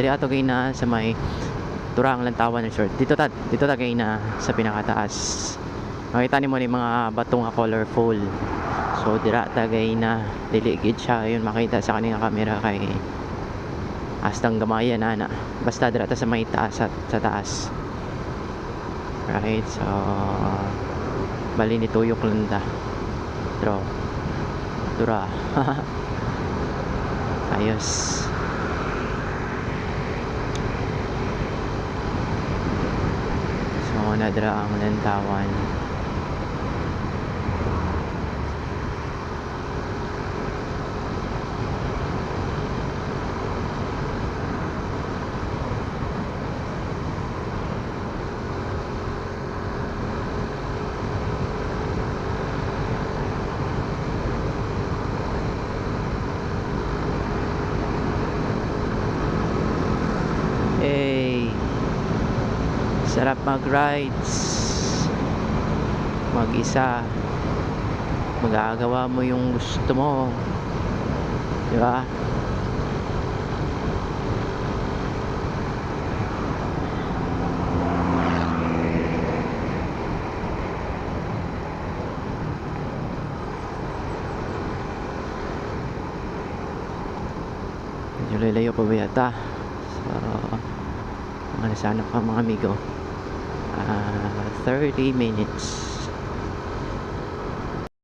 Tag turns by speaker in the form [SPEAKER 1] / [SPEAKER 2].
[SPEAKER 1] dali ato gay na sa may Turang Lantawan Resort. Dito ta gay na sa pinakataas. Makita nimo ni mga bato nga colorful. So dira tagay na dili gid siya yun makita sa kanina camera kay astang gamaya na. Basta dira ta sa may taas sa taas. Right, so bali ni tuyok lang ta. Dura. Ayos. So nadra ang Lantawan. Sarap mag-rides mag-isa, magagawa mo yung gusto mo, di ba? Medyo lalayo pa ba yata? So mga nasana pa mga amigo, 30 minutes.